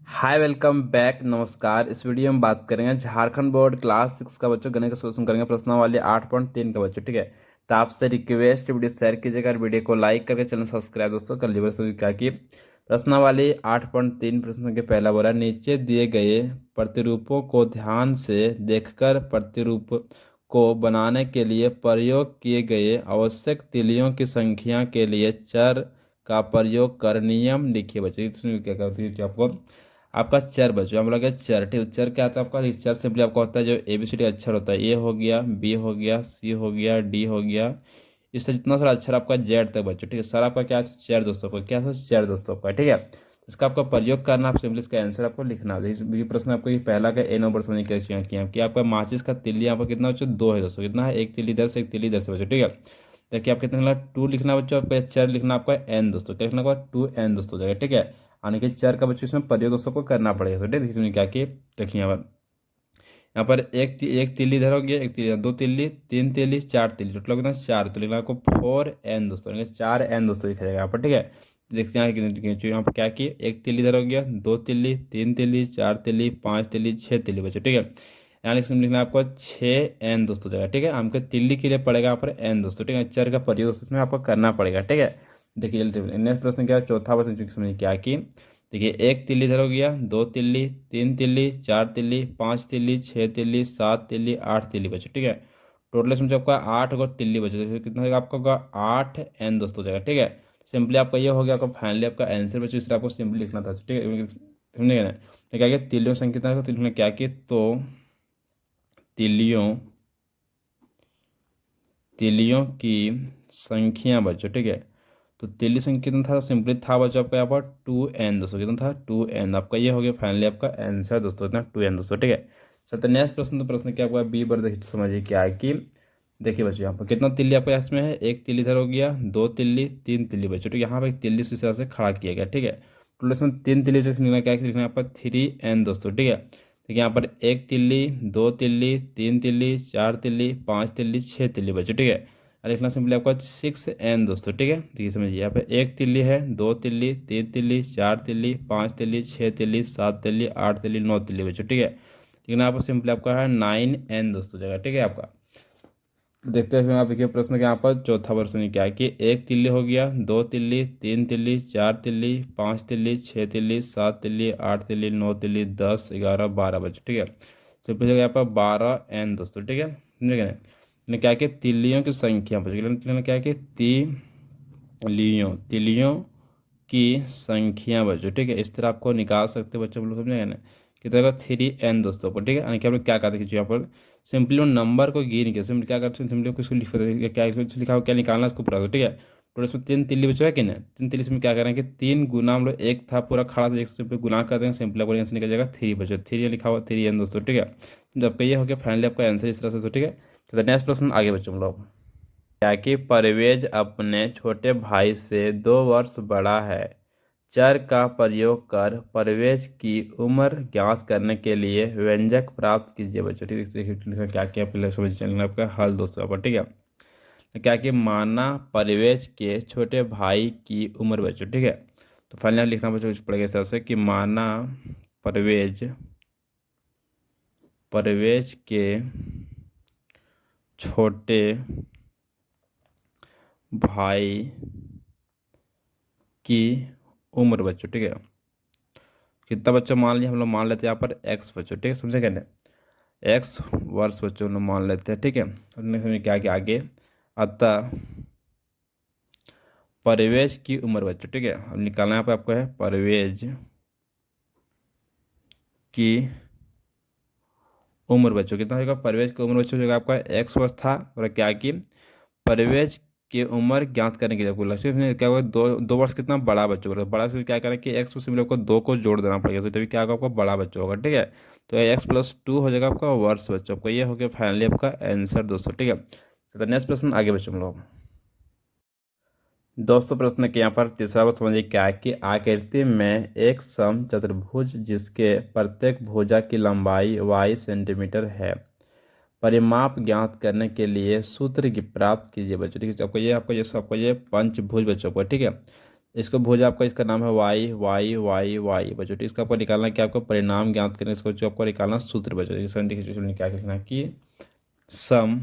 Hi welcome back. नमस्कार। इस video में बात करेंगे झारखंड बोर्ड क्लास 6 का बच्चों गणित का सोल्यूशन करेंगे प्रश्नावली 8.3 का बच्चों। ठीक है, तो आपसे रिक्वेस्ट वीडियो शेयर कीजिएगा, वीडियो को लाइक करके चैनल सब्सक्राइब दोस्तों कर लीजिए। सभी क्या कि प्रश्नावली 8.3 प्रश्न के पहला बोला, नीचे दिए गए प्रतिरूपों को ध्यान से देखकर प्रतिरूप को बनाने के लिए प्रयोग किए गए आवश्यक तीलियों की संख्या के लिए चर का प्रयोग कर नियम लिखिए बच्चों। इसमें क्या करती है आपको आपका चर बच्चों, हम लोग चर। ठीक है, चर क्या आता है आपका? चर सिंपली आपका होता है जो ABCD अक्षर होता है, ए हो गया, बी हो गया, सी हो गया, डी हो गया, इससे जितना सारा अक्षर आपका जेड तक बच्चों। ठीक है, सर आपका क्या चर दोस्तों का, क्या चर दोस्तों का। ठीक है, इसका आपका प्रयोग करना, आप सिंपली इसका आंसर आपको लिखना है। ये प्रश्न आपको ये पहला का ए नंबर समझने के लिए किया कि आपका माचिस का तिल्ली यहाँ पर कितना बच्चों? दो है दोस्तों। कितना है? एक तिल्ली इधर से, एक तिल्ली इधर से बच्चों। ठीक है, देखिए आप कितना लिखना, टू लिखना बच्चों, आपका चर लिखना आपका एन दोस्तों। क्या लिखना आपका? 2n दोस्तों हो जाएगा। ठीक है, यानी कि चर का बच्चों इसमें प्रयोग दोस्तों को करना पड़ेगा। ठीक है, इसमें क्या कि देखिए यहाँ पर एक तिल्ली इधर हो गया, एक तिल्ली, दो तिल्ली, तीन तिल्ली, चार तिल्ली, टोटल कितना? चार। तो लिखना आपको 4n दोस्तों, 4n दोस्तों लिखा जाएगा यहाँ पर। ठीक है, देखते हैं यहाँ पर क्या कि एक तिल्ली इधर हो गया, दो तिल्ली, तीन तिल्ली, चार तिल्ली, पाँच तिल्ली, छः तिल्ली बच्चों। ठीक है, यहाँ इसमें लिखना है आपको 6n दोस्तों जाएगा। ठीक है, हमको तिल्ली के लिए पड़ेगा यहाँ पर n दोस्तों। ठीक है, चर का प्रयोग दोस्तों इसमें आपको करना पड़ेगा। ठीक है, देखिए नेक्स्ट प्रश्न क्या है? चौथा प्रश्न समझिए क्या कि देखिए एक तिल्ली इधर हो गया, दो तिल्ली, तीन तिल्ली, चार तिल्ली, पाँच तिल्ली, छः तिल्ली, सात तिल्ली, आठ तिल्ली बचे। ठीक है, टोटल इसमें जो आपका 8 और तिल्ली बचे, तो कितना होगा आपका? होगा 8n दोस्तों हो जाएगा। ठीक है, सिंपली आपका ये हो गया आपका फाइनली आपका आंसर बचे, इसलिए आपको सिंपली लिखना था। ठीक है, समझे ना? तो क्या किया, तिल्लियों संख्या कितना है? तो इसमें क्या कि तो तिल्लियों तिल्लियों की संख्या बच्चों। ठीक है, तो तिल्ली संख्या कितना था? सिंपली था बच्चों आपका यहाँ पर 2n दोस्तों। कितना था? 2n। आपका ये हो गया फाइनली आपका आंसर दोस्तों, इतना 2n दोस्तों। ठीक है, सर तो नेक्स्ट प्रश्न, तो प्रश्न क्या आपका बी पर देखिए, तो समझिए क्या है कि देखिए बच्चों यहाँ पर कितना तिल्ली आपका इसमें है? एक तिल्ली इधर हो गया, दो तिल्ली, तीन तिल्ली बच्चों। ठीक है, यहाँ पर एक तिल्ली इस तरह से खड़ा किया गया। ठीक है, टोटल इसमें तीन तिल्ली जो लिखना क्या है? लिखना है आपका 3n दोस्तों। ठीक है, देखिए यहाँ पर एक तिल्ली, दो तिल्ली, तीन तिल्ली, चार तिल्ली, पाँच तिल्ली, छः तिल्ली बच्चों। ठीक है, और लिखना सिंपली आपका 6n दोस्तों। ठीक है, देखिए समझिए यहाँ पे एक तिल्ली है, दो तिल्ली, तीन तिल्ली, चार तिल्ली, पाँच तिल्ली, छः तिल्ली, सात तिल्ली, आठ तिल्ली, नौ तिल्ली बच्चों। ठीक है, लेकिन यहाँ पर सिंपली आपका है 9n दोस्तों जगह। ठीक है, आपका देखते हैं आप देखिए प्रश्न के यहाँ पर चौथा प्रश्न क्या है कि एक तिल्ली हो गया, दो तिल्ली, तीन तिल्ली, चार तिल्ली, पाँच तिल्ली, छः तिल्ली, सात तिल्ली, आठ तिल्ली, नौ तिल्ली, 10, 11, 12 बच्चों। ठीक है, सिंपल जगह यहाँ पर 12n दोस्तों। ठीक है, समझे क्या? ने क्या कि तिल्लियों की संख्या बच्चों, क्या है कि तिल्लियों की संख्या बच्चों। ठीक है, इस तरह आपको निकाल सकते हो बच्चों, लोग समझेगा ना? कितना का 3n दोस्तों पर। ठीक है, यानी कि आप लोग क्या करते हैं यहाँ पर सिंपली उन नंबर को गिन के सिंपली क्या करते हैं, सिंपली कुछ लिख क्या कुछ लिखा हो, क्या निकालना है उसको पूरा। ठीक है, तो इसमें तीन तिल्ली बच्चों है कि ना? तीन तिल्ली में क्या करें कि तीन गुना हम लोग, एक था पूरा खड़ा था, एक सिंपली गुना कर देंगे, सिंपली आपको आंसर निकल जाएगा 3 बच्चों। 3 लिखा हुआ 3n दोस्तों। ठीक है, जब आपका ये हो गया फाइनली आपका आंसर इस तरह से। ठीक है, तो नेक्स्ट प्रश्न आगे बच्चों हम लोग क्या कि परवेज अपने छोटे भाई से 2 वर्ष बड़ा है। चर का प्रयोग कर परवेज की उम्र ज्ञात करने के लिए व्यंजक प्राप्त कीजिए बच्चों। ठीक है, क्या क्या पहले समझ चलना आपका हल दोस्तों यहाँ पर। ठीक है, तो क्या कि माना परवेज के छोटे भाई की उम्र बच्चों। ठीक है, तो फाइनली लिखना बच्चों कुछ पड़ेगा इस तरह से कि माना परवेज परवेज के छोटे भाई की उम्र बच्चों। ठीक है, कितना बच्चों मान लिया हम लोग? मान लेते हैं यहाँ पर x बच्चों। ठीक है, समझे क्या? x वर्ष बच्चों लोग मान लेते हैं। ठीक है, और समझे क्या कि आगे अतः परवेज की उम्र बच्चों। ठीक है, अब निकालना यहाँ पे आपको है परवेज की उम्र बच्चों। कितना होगा परवेज की उम्र बच्चों? जो आपका x वर्ष था, और क्या कि परवेज की उम्र ज्ञात करने के लिए बोला। सिर्फ क्या होगा, 2 वर्ष कितना बड़ा बच्चों होगा। बड़ा से क्या करें कि x से आपको 2 को जोड़ देना पड़ेगा, तो तभी क्या होगा आपको बड़ा बच्चों होगा। ठीक है, तो x+2 हो जाएगा आपका वर्ष बच्चों। आपका ये हो गया फाइनली आपका आंसर दोस्तों। ठीक है, तो नेक्स्ट प्रश्न आगे बच्चों हम लोग दोस्तों प्रश्न के यहाँ पर तीसरा बात समझिए क्या है कि आकृति में एक सम चतुर्भुज जिसके प्रत्येक भुजा की लंबाई y सेंटीमीटर है, परिमाप ज्ञात करने के लिए सूत्र की प्राप्त कीजिए बच्चों। ठीक है, आपको ये पंचभुज बच्चों को। ठीक है, इसको भुजा आपका, इसका नाम है वाई वाई वाई वाई बच्चों। ठीक, इसका आपको निकालना क्या, आपको परिणाम ज्ञात करने, इसको जो आपको निकालना सूत्र बच्चों। देखिए देखिए क्या लिखना कि सम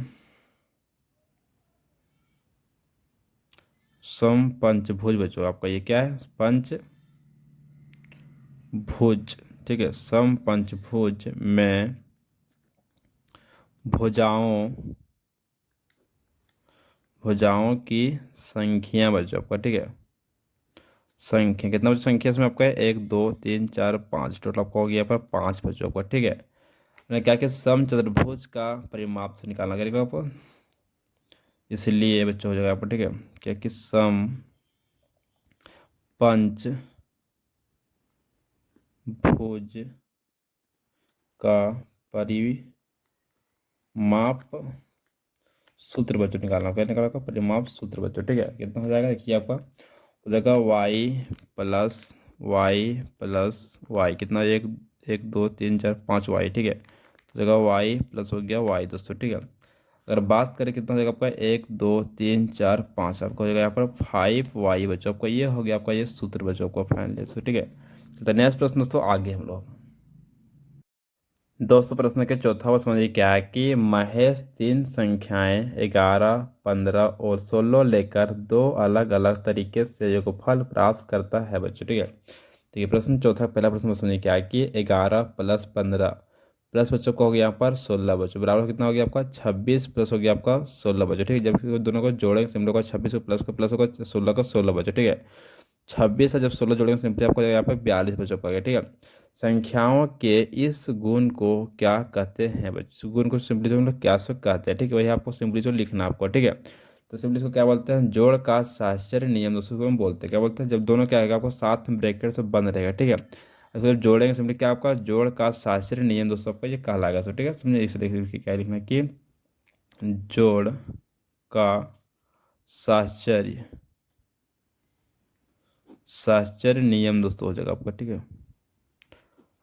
सम पंचभुज बच्चों। आपका ये क्या है, पंचभुज। ठीक है, सम पंचभुज में भुजाओं भुजाओं की संख्या बच्चों आपका। ठीक है, संख्या कितना बच्चों, संख्या इसमें आपका है 1 2 3 4 5, टोटल आपका हो गया पर 5 बच्चों आपका। ठीक है, मैंने क्या कि सम चतुर्भुज का परिमाप से निकालना करेगा आपको, इसलिए बच्चों हो जाएगा आपको। ठीक है, क्या कि सम पंच भुज का परिमाप सूत्र बच्चों निकालना, क्या निकालना का परिमाप सूत्र बच्चों। ठीक है, कितना हो जाएगा, देखिए आपका हो जाएगा वाई प्लस वाई कितना, 1 1 2 3 4 5 वाई। ठीक है, हो जाएगा वाई प्लस हो गया वाई दोस्तों। ठीक है, अगर बात करें कितना हो जाएगा आपका 1 2 3 4 5, आपका हो जाएगा यहाँ पर 5 वाई बच्चों। आपका ये हो गया आपका ये सूत्र बच्चों आपका फाइनली। ठीक है, तो नेक्स्ट प्रश्न दोस्तों आगे हम लोग दोस्तों प्रश्न के चौथा वो समझिए क्या है कि महेश 3 संख्याएं 11 15 और 16 लेकर 2 अलग अलग तरीके से योगफल प्राप्त करता है बच्चों। ठीक है, तो ये प्रश्न चौथा, पहला प्रश्न में समझिए क्या है कि 11 प्लस 15 प्लस बच्चों को हो गया यहाँ पर 16 बच्चों बराबर कितना हो गया आपका 26 प्लस हो गया आपका 16 बच्चों। ठीक है, जब दोनों को जोड़ेंगे सिम्बल को 26 को प्लस होगा 16 का 16 बच्चों। ठीक है, 26 से जब 16 जोड़ेंगे सिंपली आपको यहाँ पे 42 बच्चों का। ठीक है, संख्याओं के इस गुण को क्या कहते हैं बच्चों, गुण को सिंपली जो हम लोग क्या से कहते हैं। ठीक है, वही आपको सिंपली जो लिखना आपको। ठीक है, तो सिंपली इसको क्या बोलते हैं, जोड़ का साहचर्य नियम दोस्तों को हम बोलते हैं। क्या बोलते हैं, जब दोनों क्या आएगा आपको साथ में ब्रैकेट से बंद रहेगा। ठीक है, इसको जब जोड़ेंगे सिंपली क्या आपका जोड़ का साहचर्य नियम दोस्तों आपका ये कहलाएगा। तो ठीक है, समझे, इस लिख क्या लिखना कि जोड़ का साहचर्य नियम दोस्तों हो जाएगा आपका। ठीक है,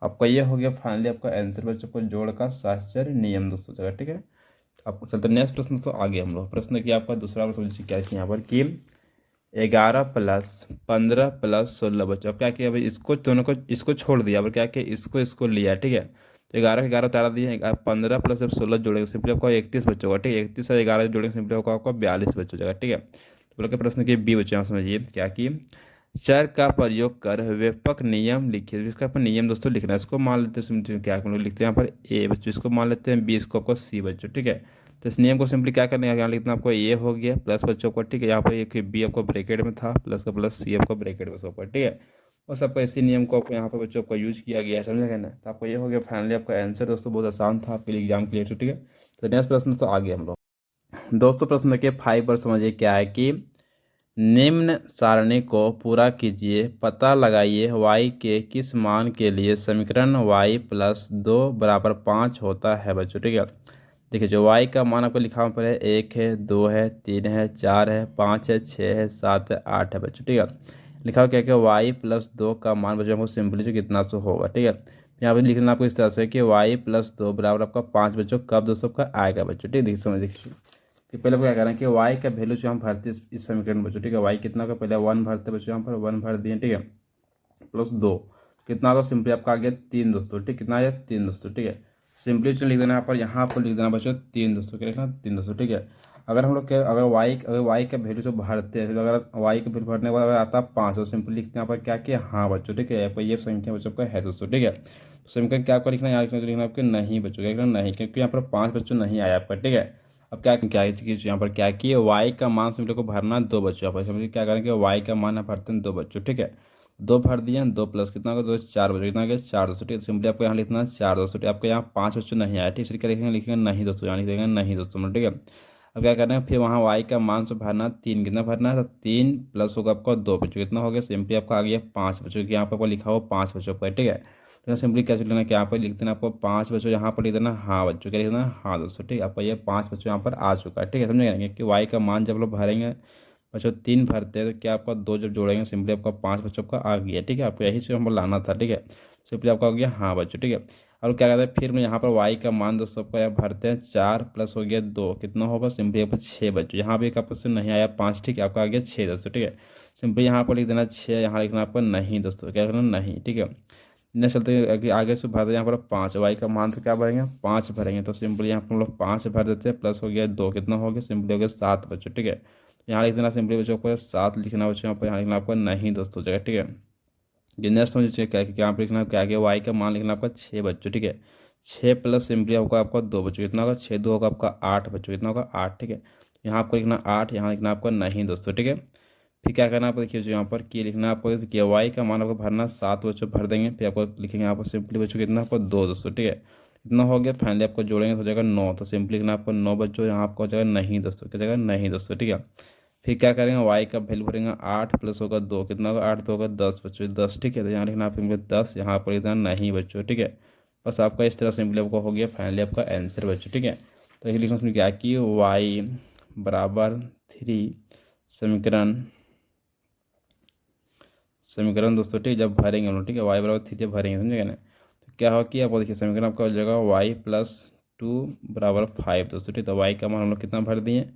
आपका ये हो गया फाइनली आपका आंसर बच्चों को जोड़ का साहचर्य नियम दोस्तों हो जाएगा। ठीक है, आपको चलते नेक्स्ट प्रश्न दोस्तों आगे हम लोग प्रश्न किया आपका दूसरा प्रश्न समझिए क्या है यहाँ पर कि 11 प्लस 15 प्लस 16 बच्चों। अब क्या किया भाई, इसको दोनों को इसको छोड़ दिया, अब क्या किया इसको लिया। ठीक है, तो 11 के 11 उतारा दिए, 15 प्लस जब 16 जोड़ेंगे सिंपली आपको 31 बच्चों होगा। ठीक है, 31 से 11 जोड़ेंगे सिंपली आपको 42 बच्चों हो जाएगा। ठीक है, तो बोल के प्रश्न की बी बच्चों समझिए क्या कि चर का प्रयोग कर व्यापक नियम लिखिए। इसका अपन नियम दोस्तों लिखना है, इसको मान लेते हैं क्या हम लोग लिखते हैं यहाँ पर ए बच्चों, इसको मान लेते हैं बी, इसको आपको सी बच्चों। ठीक है, तो इस नियम को सिंपली क्या करना है, यहाँ लिखना आपको ए हो गया प्लस बच्चों को। ठीक है, यहाँ पर एक बी आपको ब्रैकेट में था, प्लस का प्लस सी आपको ब्रैकेट में ऊपर। ठीक है, और सबका इसी नियम को आपको यहाँ पर बच्चों को यूज किया गया है, समझा ना। तो आपको ये हो गया फाइनली आपका आंसर दोस्तों, बहुत आसान था आपके लिए एग्जाम क्लियर। ठीक है, तो नेक्स्ट प्रश्न तो आगे हम लोग दोस्तों प्रश्न के 5 पर समझिए क्या है कि निम्न सारणी को पूरा कीजिए, पता लगाइए y के किस मान के लिए समीकरण y प्लस 2 बराबर 5 होता है बच्चों। ठीक है, देखिए जो y का मान आपको लिखा पर है 1 है 2 है 3 है 4 है 5 है 6 है 7 है 8 है बच्चों। ठीक है, लिखा हुआ क्या कि y प्लस 2 का मान बच्चों हमको सिंपली जो कितना सो होगा। ठीक है, यहाँ पर लिखना आपको इस तरह से कि y प्लस 2 बराबर आपका 5 बच्चों कब दोस्तों का आएगा बच्चों। ठीक है, देखिए समझ देखिए कि पहले क्या करें कि y का वैल्यू जो हम भरते इस समीकरण में बच्चों। ठीक है, y कितना का पहले 1 भरते बच्चों, यहाँ पर 1 भर दिए। ठीक है, प्लस 2 कितना होगा सिंपली आपका आ गया 3 दोस्तों। ठीक, कितना आ गया 3 दोस्तों। ठीक है, सिंपली लिख देना यहाँ पर लिख देना बच्चों 3 दोस्तों, क्या लिखना 3 दोस्तों। ठीक है, अगर हम लोग के अगर y का वैल्यू जो भरते हैं, अगर y का वैल्यू भरने के बाद अगर आता है 5 तो सिंपली लिखते हैं यहाँ पर क्या किया हाँ बच्चों। ठीक है, यहाँ पर ये संख्या बच्चों का है दोस्तों। ठीक है, तो समीकरण क्या आपका लिखना है, यहाँ लिखना आपके नहीं बच्चों, क्या लिखना नहीं, क्योंकि यहाँ पर 5 बच्चों नहीं आया आपका। ठीक है, अब क्या क्या यहाँ पर क्या किए y का मान सिंपली को भरना 2 बच्चों। यहाँ पर समझिए क्या करेंगे y का मान भरते हैं 2 बच्चों। ठीक है, 2 भर दिए, 2 प्लस कितना होगा 2 4 बच्चों, कितना हो गया 4 दोस्तों। ठीक है, सिंपली आपको यहाँ लिखना है 4 दोस्तों। ठीक है, आपको यहाँ 5 बच्चों नहीं आया। ठीक है, क्या लिखेंगे लिखेंगे नहीं दोस्तों, यहाँ लिख देंगे नहीं दोस्तों। ठीक है, अब क्या करना है फिर वहाँ y का मान से भरना 3, कितना भरना है तो 3 प्लस होगा आपका 2 बच्चों, कितना हो गया सिंपली आपका आ गया 5 बच्चों, यहाँ पर आपको लिखा हुआ 5 बच्चों पर। ठीक है, तो सिंपली क्या लेना कि यहाँ पर लिख देना आपको 5 बच्चों, यहाँ पर लिख देना हाँ बच्चों, क्या लिख देना हाँ दोस्तों। ठीक है, आपका ये 5 बच्चों यहाँ पर आ चुका है। ठीक है, समझेंगे कि y का मान जब लोग भरेंगे बच्चों 3 भरते हैं तो क्या आपका 2 जब जोड़ेंगे सिंपली आपका 5 बच्चों का आ गया। ठीक है, आपको यही चीज़ हमको लाना था। ठीक है, सिंपली आपका हो गया हाँ बच्चों। ठीक है, और क्या कहते हैं, फिर मैं यहाँ पर वाई का मान दोस्तों आपको यहाँ भरते हैं, 4 प्लस हो गया 2, कितना होगा सिंपली आपको 6 बच्चों। यहाँ भी एक आपको से नहीं आया 5, ठीक है, आपका आ गया 6 दोस्तों, ठीक है। सिंपली यहाँ पर लिख देना 6, यहाँ लिखना आपको नहीं दोस्तों, क्या करना नहीं, ठीक है। नेक्स्ट चलते हैं आगे से भरते हैं यहाँ पर 5, वाई का मान तो क्या भरेंगे 5 भरेंगे, तो सिंपली यहाँ पर हम लोग 5 भर देते हैं, प्लस हो गया 2, कितना हो गया सिंपली हो गया 7 बच्चों, ठीक है। तो यहाँ लिख देना सिंपली बच्चों को 7 लिखना बच्चों, यहाँ पर यहाँ लिखना आपको नहीं दोस्तों जगह, ठीक है। ये नेक्स्ट समझिए क्या क्या यहाँ पर लिखना क्या गया, वाई का मान लिखना आपका 6 बच्चों, ठीक है। 6 प्लस सिंपली आपको आपका 2 बच्चों, कितना होगा 6 2 होगा आपका 8 बच्चों, कितना होगा 8, ठीक है। यहाँ आपको लिखना 8, यहाँ लिखना आपका नहीं दोस्तों, ठीक है। फिर क्या करना आपको, देखिए जो यहाँ पर की लिखना आपको, देखिए वाई का मान आपको भरना 7 बच्चों भर देंगे, फिर आपको लिखेंगे यहाँ पर सिंपली बच्चों कितना आपको 2 दोस्तों, ठीक है। इतना हो गया, फाइनली आपको जोड़ेंगे तो हो जाएगा 9, तो सिंपली लिखना आपको 9 बच्चों, यहाँ आपको हो जाएगा नहीं दोस्तों, क्या जाएगा नहीं दोस्तों, ठीक है। फिर क्या करेंगे, वाई का वैल्यू भरेंगे 8 प्लस होगा 2, कितना होगा 8 तो होगा 10 बच्चों, 10, ठीक है। तो यहाँ लिखना आपको 10, यहाँ पर लिखना नहीं बच्चों, ठीक है। बस आपका इस तरह सिंपली आपको हो गया फाइनली आपका आंसर बच्चों, ठीक है। तो ये लिखना उसमें क्या कि वाई बराबर 3 समीकरण समीकरण दोस्तों, ठीक है, जब भरेंगे हम लोग, ठीक है, वाई बराबर 3 जब भरेंगे, समझेगा ना। तो क्या होगा कि आपको देखिए समीकरण आपका हो जाएगा वाई प्लस 2 बराबर 5 दोस्तों, ठीक है। तो वाई का मान हम लोग कितना भर दिए,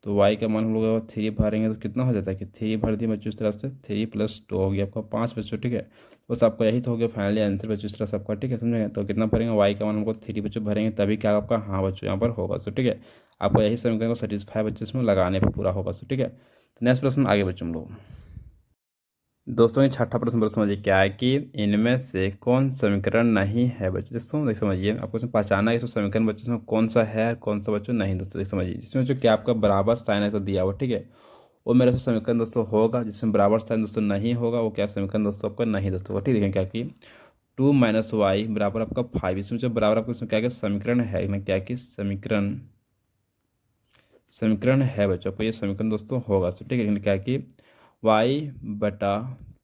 तो वाई का मान हम लोग 3 भरेंगे तो कितना हो जाता है कि 3 भर दिए बच्चों, इस तरह से 3 प्लस 2 हो गया आपका 5 बच्चों, ठीक है। बस आपका यही तो हो गया फाइनली आंसर बच्चों, इस तरह से आपका, ठीक है, समझेंगे। तो कितना भरेंगे, वाई का मान हमको 3 बच्चों भरेंगे तभी क्या आपका हाँ बच्चों यहाँ पर होगा, सो ठीक है। आपको यही समीकरण को सेटिस्फाई बच्चों इसमें लगाने पर पूरा होगा, सो ठीक है। तो नेक्स्ट प्रश्न आगे बच्चों हम लोग दोस्तों, ये छठा प्रश्न समझिए क्या है कि इनमें से कौन समीकरण नहीं है बच्चों। दोस्तों देख समझिए, आपको इसमें पहचाना है इसमें समीकरण बच्चों इसमें कौन सा है कौन सा बच्चों नहीं। दोस्तों देख समझिए, जिसमें जो क्या आपका बराबर साइन है तो दिया हुआ, ठीक है, वो मेरे से समीकरण दोस्तों होगा। जिसमें बराबर साइन दोस्तों नहीं होगा वो क्या समीकरण दोस्तों आपका नहीं दोस्तों, ठीक है। क्या कि 2 माइनस वाई बराबर आपका 5, इसमें जो बराबर आपको इसमें क्या समीकरण है, क्या कि समीकरण समीकरण है बच्चों, आपको ये समीकरण दोस्तों होगा, ठीक है। लेकिन क्या कि वाई बटा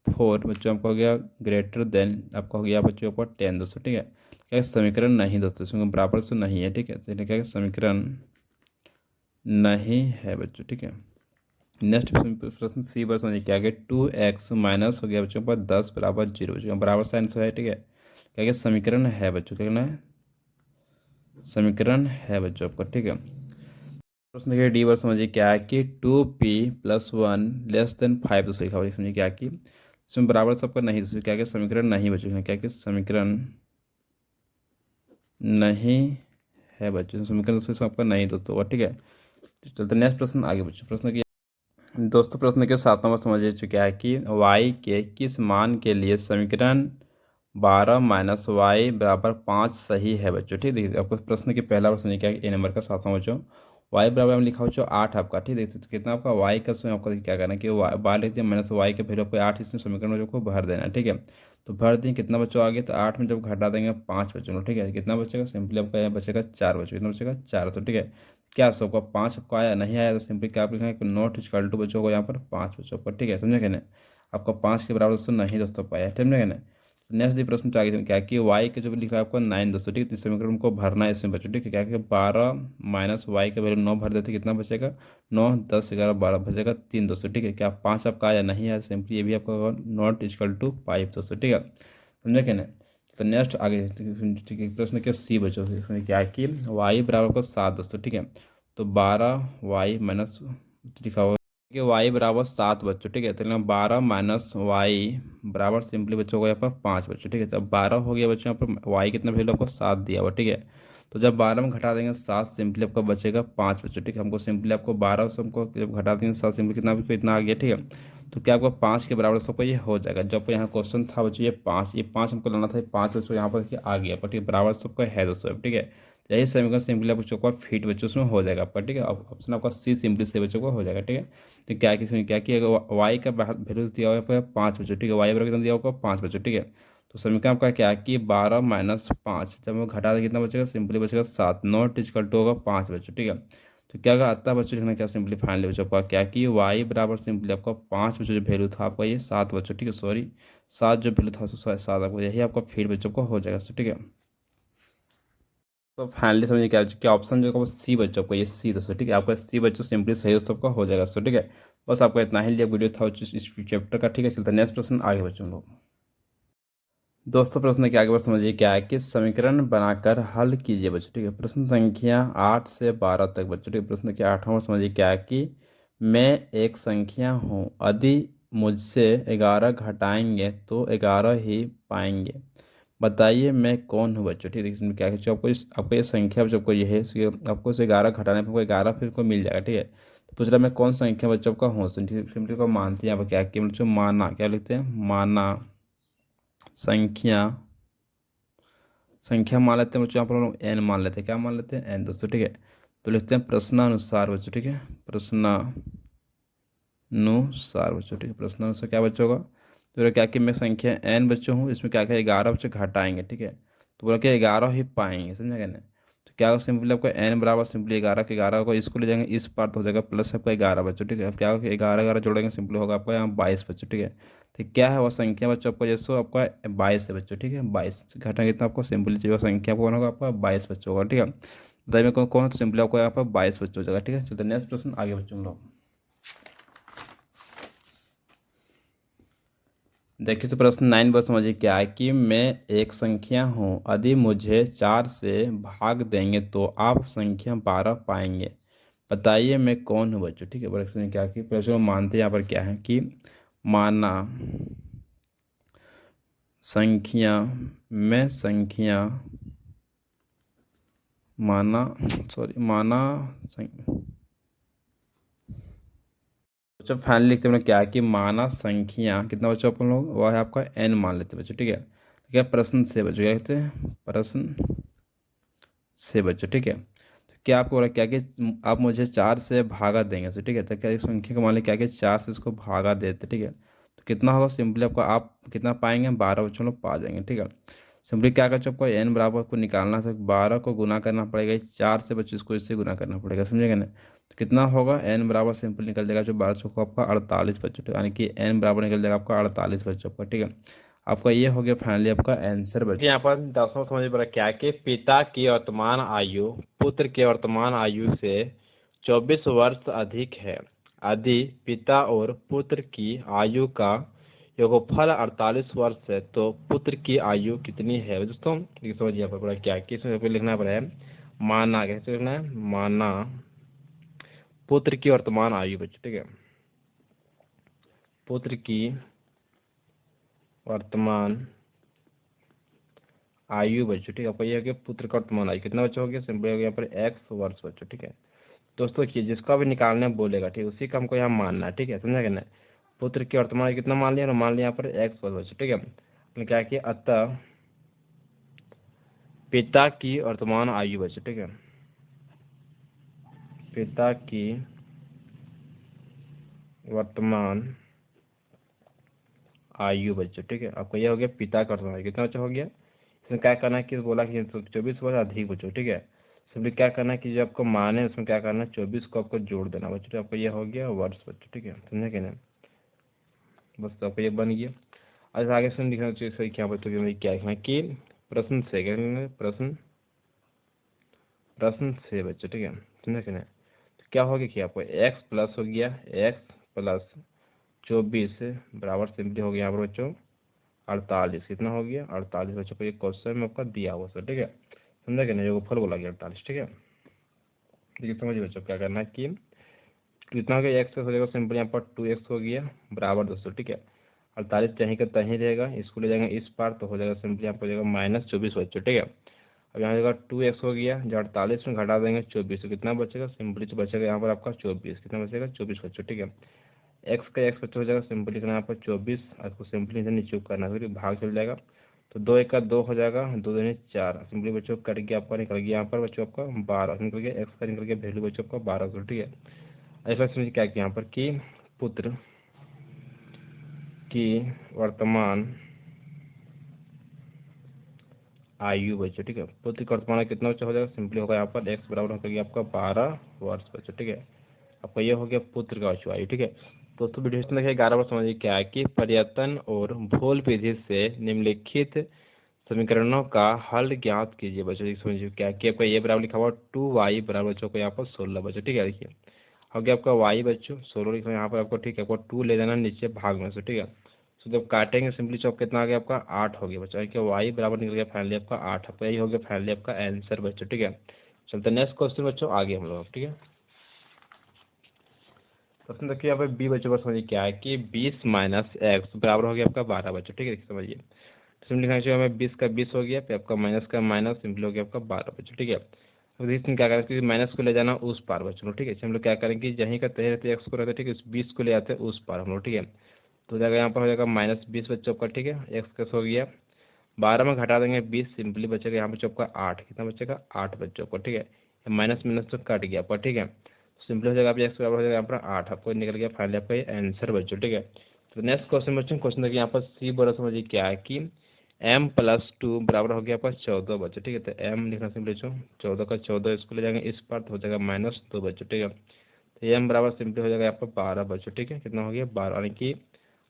4 बच्चों आपको हो गया ग्रेटर देन आपका हो गया बच्चों आपका 10 दोस्तों, ठीक है। क्या समीकरण नहीं दोस्तों, इसमें बराबर से नहीं है, ठीक है। इसलिए क्या समीकरण नहीं है बच्चों, ठीक है। नेक्स्ट प्रश्न सी पर समझिए क्या है, 2x माइनस हो गया बच्चों पर 10 बराबर 0 बच्चों बराबर साइन से है, ठीक है। क्या समीकरण है बच्चों, क्या कहना है समीकरण है बच्चों आपका, ठीक है। प्रश्न के डी बार समझिए क्या है कि 2p+1 लेस देन 5 दोस्तों लिखा हुआ समझिए क्या कि इसमें बराबर सबका नहीं दोस्तों, क्या समीकरण नहीं बच्चों, क्या कि समीकरण नहीं है बच्चों, समीकरण दोस्तों आपका नहीं दोस्तों होगा, ठीक है। चलते नेक्स्ट प्रश्न आगे बच्चों। प्रश्न की दोस्तों प्रश्न के 7 नंबर समझिए क्या है कि y के किस मान के लिए समीकरण 12 माइनस वाई बराबर 5 सही है बच्चों, ठीक है। आपको प्रश्न के पहला प्रश्न क्या है, ए नंबर का 7 बच्चों वाई बराबर में लिखा हो 8 आपका, ठीक है। तो कितना आपका वाई का समय आपका क्या करना है कि बाहर लिख दिया माइनस वाई के फिर आपको 8 इसमें समीकरण को भर देना, ठीक है। तो भर दें कितना बच्चों आगे, तो 8 में जब घटा देंगे 5 बच्चों, ठीक है। कितना बचेगा सिंपली आपका यहाँ बचेगा 4 बच्चों, कितना बचेगा 4, ठीक है। क्या सौ का 5 आपको आया नहीं आया तो सिंपली क्या आप लिखेंगे नॉट इक्वल टू बच्चों को यहाँ पर 5 बच्चों पर, ठीक है, समझे ना। आपका 5 के बराबर दोस्तों नहीं दोस्तों पाया, समझे ना। नेक्स्ट दी प्रश्न आगे क्या कि वाई के जो लिखा है आपको 9 दोस्तों, ठीक है। इस समीकरण को भरना है इसमें बच्चों, ठीक है। क्या कि 12 माइनस वाई का वैल्यू 9 भर देते कितना बचेगा 9 10 11 12 बचेगा 3 दोस्तों, ठीक है। क्या 5 आपका आया नहीं आया सिंपली ये भी आपका नॉट इक्वल टू 5 दोस्तों, ठीक है, समझे क्या ना। तो नेक्स्ट आगे ठीक है प्रश्न के सी बच्चों इसमें क्या है कि वाई बराबर को 7 दोस्तों, ठीक है। तो 12 वाई माइनस लिखा हुआ कि वाई बराबर 7 बच्चों, ठीक है। तो 12 माइनस वाई बराबर सिंपली बच्चों को यहाँ पर 5 बच्चों, ठीक है। तो 12 हो गया बच्चों यहाँ पर वाई कितना वैल्यू आपको 7 दिया हुआ, ठीक है। तो जब 12 में घटा देंगे 7 सिंपली आपका बचेगा 5 बच्चों, ठीक है। हमको सिंपली आपको 12 से हमको जब घटा देंगे 7 सिंपली कितना आपको इतना आ गया, ठीक है। तो क्या आपको 5 के बराबर सबको ये हो जाएगा। जब यहाँ क्वेश्चन था बच्चों ये 5 हमको लाना था, 5 बच्चों यहाँ पर आ गया पर, ठीक है, बराबर सबको है दोस्तों, ठीक है। यही समीकरण सिंपली बच्चों को फीट बच्चों उसमें हो जाएगा आपका, ठीक है। ऑप्शन आपका सी सिंपली से बच्चों को हो जाएगा, ठीक है। तो क्या कि वाई का वैल्यू दिया हुआ है 5 बच्चों, ठीक है। वाई बराबर कितना दिया होगा 5 बच्चों, ठीक है। तो समीकरण आपका क्या है कि 12 माइनस 5 जब वो घटा दें कितना बचेगा सिंपली बचेगा 7 नॉट इक्वल टू होगा 5 बच्चों, ठीक है। तो क्या आता है बच्चों लिखना क्या सिंपली फाइनली बच्चों आपका क्या कि वाई बराबर सिंपली आपका 5 बच्चों जो वैल्यू था आपका ये 7 बच्चों, ठीक है, सॉरी 7 जो वैल्यू था 7 आपको यही आपका फिर बच्चों को हो जाएगा, ठीक है। तो फाइनली समझिए क्या क्या ऑप्शन जो है सी बच्चों को ये सी दोस्तों, ठीक है। आपका सी बच्चों सिंपली सही दोस्तों का हो जाएगा, ठीक है। बस आपका इतना ही लिया वीडियो था इस चैप्टर का, ठीक है। चलता है नेक्स्ट प्रश्न आगे बच्चों लोग दोस्तों प्रश्न के आगे बढ़ समझिए क्या है कि समीकरण बनाकर हल कीजिए बच्चों, ठीक है। प्रश्न संख्या 8 से 12 तक बच्चों, ठीक है। प्रश्न के 8वां समझिए क्या है कि मैं एक संख्या हूँ, यदि मुझसे 11 घटाएंगे तो 11 ही पाएंगे, बताइए मैं कौन हूँ बच्चों, ठीक है। इसमें क्या है जो आपको ये संख्या जो आपको ये है आपको इसे 11 घटाने पर आपको 11 फिर को मिल जाएगा, ठीक है। तो पूछ रहा मैं कौन संख्या बच्चों आपका हूँ, सिंपली को मानते हैं यहाँ पर क्या है कि बच्चों माना, क्या लिखते हैं, माना संख्या, संख्या मान लेते हैं बच्चों, यहाँ पर हम लोग एन मान लेते हैं, क्या मान लेते हैं, एन दोस्तों, ठीक है। तो लिखते हैं प्रश्नानुसार बच्चों, ठीक है। प्रश्नानुसार बच्चों, ठीक है। प्रश्नानुसार क्या बच्चों होगा, तो बोला क्या कि मैं संख्या एन बच्चों हूँ, इसमें क्या क्या 11 बच्चों घटाएंगे, ठीक है। तो बोला कि 11 ही पाएंगे, समझा क्या ना। तो क्या होगा सिंपली आपको एन बराबर सिंपली 11 के 11 को इसको ले जाएंगे इस पार तो हो जाएगा प्लस आपका 11 बच्चों, ठीक है। अब क्या होगा 11 11 जोड़ेंगे सिंपली होगा आपका यहाँ 22 बच्चों, ठीक है। तो क्या है वो संख्या बच्चों आपको जैसो आपका 22 है बच्चों, ठीक है। 22 घटा कितना आपको सिंपली चाहिए संख्या कौन होगा आपका 22 बच्चों होगा, ठीक है। बताइए मैं कौन कौन सिंपली आपको यहाँ पर 22 बच्चों हो जाएगा, ठीक है। चलते नेक्स्ट प्रश्न आगे बच्चों हम लोग देखिए। तो प्रश्न 9 पर समझिए क्या है कि मैं एक संख्या हूँ, यदि मुझे 4 से भाग देंगे तो आप संख्या 12 पाएंगे, बताइए मैं कौन हूँ बच्चों, ठीक है। प्रश्न में क्या कि प्रश्न मानते हैं यहाँ पर क्या है कि माना संख्या, मैं संख्या, माना सॉरी माना बच्चों फाइनली लिखते हैं क्या है कि माना संख्या कितना बच्चों अपन लोग वह है आपका एन मान लेते हैं बच्चों, ठीक है। तो क्या प्रश्न से बच्चों क्या कहते हैं, प्रश्न से बच्चों, ठीक है। तो क्या आपको बोला क्या कि आप मुझे 4 से भागा देंगे, तो ठीक है। तो क्या इस संख्या को मान लिया क्या कि 4 से इसको भागा देते, ठीक है। तो कितना होगा सिंपली आपको आप कितना पाएंगे 12 बच्चों लोग पा जाएंगे, ठीक है। सिंपली क्या कर आपको एन बराबर को निकालना था, 12 को गुना करना पड़ेगा, 4 से बच्चों इसको इससे गुना करना पड़ेगा, समझेगा ना। तो कितना होगा एन बराबर सिंपल निकल जाएगा जो 12 को आपका 48 बच्चों, यानी कि एन बराबर निकल जाएगा आपका 48 बच्चों का, ठीक है। आपका ये हो गया फाइनली आपका आंसर बच्चों। यहाँ पर 10वां समझ पड़ा क्या कि पिता की वर्तमान आयु पुत्र के वर्तमान आयु से 24 वर्ष अधिक है, यदि पिता और पुत्र की आयु का योगफल 48 वर्ष है तो पुत्र की आयु कितनी है दोस्तों। ये समझिए यहाँ पर पड़ा क्या कि इसमें लिखना पड़ा है माना, कैसे लिखना है, माना पुत्र की वर्तमान आयु बच्चों, ठीक है। पुत्र की वर्तमान आयु बच्चों, ठीक है। आपको ये हो गया पुत्र का वर्तमान आयु कितना बच्चों हो गया, सिंपल हो गया यहाँ पर एक्स वर्ष बच्चों, ठीक है। दोस्तों देखिए जिसका भी निकालने बोलेगा, ठीक है, उसी का हमको यहाँ मानना है, ठीक है, समझा क्या ना। पुत्र की वर्तमान आयु कितना मान लिया, और मान लिया यहाँ पर एक्स वर्ष बच्चों, ठीक है। हमने क्या किया, अतः पिता की वर्तमान आयु बच्चों, ठीक है, पिता की वर्तमान आयु बच्चों, ठीक है। आपको यह हो गया पिता का वर्तमान आयु कितना बच्चा हो गया। इसमें क्या करना है कि बोला कि 24 वर्ष अधिक बच्चों, ठीक है। सिंपली क्या करना है कि जो आपको माने उसमें क्या करना है 24 को आपको जोड़ देना बच्चों, तो आपको यह हो गया वर्ष बच्चों, ठीक है, समझे क्या ना। बस तो आपको ये बन गया। अच्छा आगे से लिखना चाहिए सही क्या बच्चों की क्या लिखना है कि प्रश्न से क्या लिखना है? प्रश्न प्रश्न से बच्चों, ठीक है, समझे क्या ना। तो क्या हो गया कि आपको एक्स प्लस हो गया, एक्स प्लस 24 बराबर सिंपली हो गया यहाँ पर बच्चों 48, कितना हो गया 48 बच्चों को। एक क्वेश्चन में आपका दिया हुआ सर, ठीक है, समझा क्या ना, योगफल बोला गया 48, ठीक है। देखिए समझिए बच्चों क्या करना है कि कितना हो गया एक्स हो जाएगा सिंपल यहाँ पर 2x हो गया बराबर दोस्तों, ठीक है। 48 चाहे का तहीं रहेगा, इसको ले जाएंगे इस पार तो हो जाएगा सिंपली यहाँ पर हो जाएगा -24 बच्चों, ठीक है। अब यहाँ जाएगा 2x हो गया, जो 48 में घटा देंगे 24 तो कितना बचेगा, सिंपली तो बचेगा यहाँ पर आपका 24, कितना बचेगा 24 बच्चों, ठीक है। एक्स का एक्स बच्चों हो जाएगा सिंपली लिखना यहाँ पर 24, आपको सिंपली से नीचे करना है, फिर भाग चल जाएगा तो 2 1 का 2 हो जाएगा, 2 2 4, सिंपली बच्चों कट गया आपका, निकल गया यहाँ पर बच्चों आपका 12 निकल गया, एक्स का निकल गया वैल्यू बच्चों आपका 12, ठीक है। ऐसा समझिए क्या किया यहाँ पर कि पुत्र की वर्तमान आयु बच्चों, ठीक है। पुत्र की वर्तमान आयु कितना बच्चा हो जाएगा, सिंपली होगा यहाँ पर एक्स बराबर हो गया आपका 12 वर्ष बच्चों, ठीक है। आपका ये हो गया पुत्र का आयु, ठीक है। दोस्तों वीडियो इसमें देखिए 11 बार समझिए क्या है कि परिवर्तन और भूल विधि से निम्नलिखित समीकरणों का हल ज्ञात कीजिए बच्चों। समझिए क्या कि आपका ये बराबर लिखा हुआ 2y बराबर बच्चों को यहाँ पर 16 बच्चों, ठीक है। देखिए हो गया आपका y बच्चों 16 लिखा यहाँ पर आपको, ठीक है, आपको 2 ले जाना नीचे भाग में से, ठीक है। तो जब काटेंगे सिंपली चौक कितना आ गया आपका 8 हो गया बच्चों, कि वाई बराबर निकल गया फाइनली आपका 8, आपका यही हो गया फाइनली आपका आंसर बच्चों। ठीक है, चलते नेक्स्ट क्वेश्चन बच्चों आगे हम लोग। ठीक है, क्वेश्चन देखिए यहाँ पे बी बच्चों पर समझिए क्या है कि 20 माइनस एक्स बराबर हो गया आपका 12 बच्चों। ठीक है, समझिए सिंपली लिखना चाहिए हमें 20 का 20 हो गया, फिर आपका माइनस का माइनस, सिंपली हो गया आपका 12 बच्चों। ठीक है, अब इसमें क्या करें कि माइनस को ले जाना उस पार बच्चों। ठीक है, हम लोग क्या करेंगे यहीं का तय रहते एक्स को रहते, ठीक है, उस 20 को ले आते हैं उस पार हम लोग। ठीक है, तो हो जाएगा यहाँ पर हो जाएगा -20 बच्चों का। ठीक है, एक्स कैसे हो गया 12 में घटा देंगे 20, सिंपली बचेगा यहाँ पे चौका 8, कितना बचेगा 8 बच्चों को। ठीक है, माइनस माइनस तो कट गया पर। ठीक है, सिंपली हो जाएगा आप एक्स बराबर हो जाएगा यहाँ पर 8, आपको निकल गया फाइनली आपका ये आंसर बच्चों। ठीक है, तो नेक्स्ट क्वेश्चन बच्चों, क्वेश्चन देखिए यहाँ पर सी बड़ा समझिए क्या है कि m+2 बराबर हो गया आपका 14 बच्चों। ठीक है, तो m लिखना सिंपली बच्चों 14 का 14 इसको ले जाएंगे इस पार, तो हो जाएगा -2 बच्चों। ठीक है, तो m बराबर सिंपली हो जाएगा यहाँ पर 12 बच्चों। ठीक है, कितना हो गया 12, यानी कि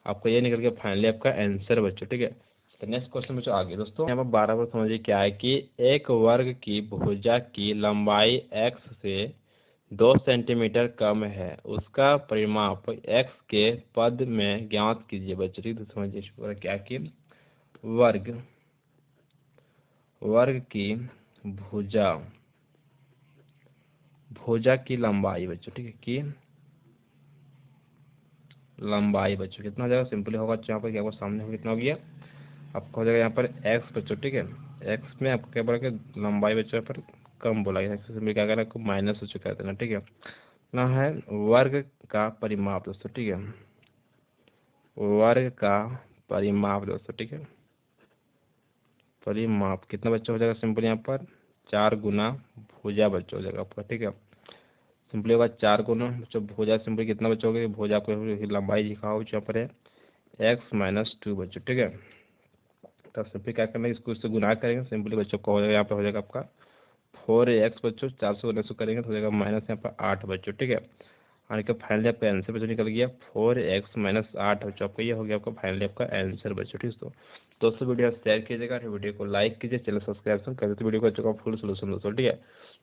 आपको ये निकल गया फाइनली आपका आंसर बच्चों। ठीक है, तो नेक्स्ट क्वेश्चन बच्चों आगे दोस्तों यहाँ पर 12 पर समझिए क्या है कि एक वर्ग की भुजा की लंबाई x से 2 सेंटीमीटर कम है, उसका परिमाप x के पद में ज्ञात कीजिए बच्चों। ठीक है, तो समझिए इस पर क्या कि वर्ग की भुजा की लंबाई बच्चों। ठीक है, की लंबाई बच्चों कितना हो जाएगा, सिंपली होगा यहाँ पर क्या होगा सामने हो कितना हो गया आपका हो जाएगा यहाँ पर x बच्चों। ठीक है, x में आपको क्या बोला कि लंबाई बच्चों यहाँ पर कम बोला गया, सिंपली क्या करना है माइनस हो चुका है देना। ठीक है, ना है वर्ग का परिमाप दोस्तों। ठीक है, वर्ग का परिमाप दोस्तों। ठीक है, परिमाप कितना बच्चा हो जाएगा सिंपल यहाँ पर 4 गुना भुजा बच्चा हो जाएगा आपका। ठीक है, सिंपली होगा 4 गुना बच्चों भुजा, सिंपली कितना बच्चा होगा भुजा आपको लंबाई लिखा हो यहाँ पर है x-2 बच्चों। ठीक है, तब सिंपली क्या करना है इसको इससे गुना करेंगे, सिंपली बच्चों को हो जाएगा यहाँ पर हो जाएगा आपका 4x बच्चों, 4 से गुना करेंगे तो हो जाएगा माइनस यहाँ पर 8 बच्चों। ठीक है, यानी कि फाइनली आपका आंसर बच्चों निकल गया 4x-8 बच्चों, आपका ये हो गया आपका फाइनली आपका आंसर बच्चों। ठीक है, दोस्तों वीडियो शेयर कीजिएगा, वीडियो को लाइक कीजिए, चैनल सब्सक्राइब कर तो वीडियो को अच्छा फुल सोल्यूशन दोस्तों। ठीक है,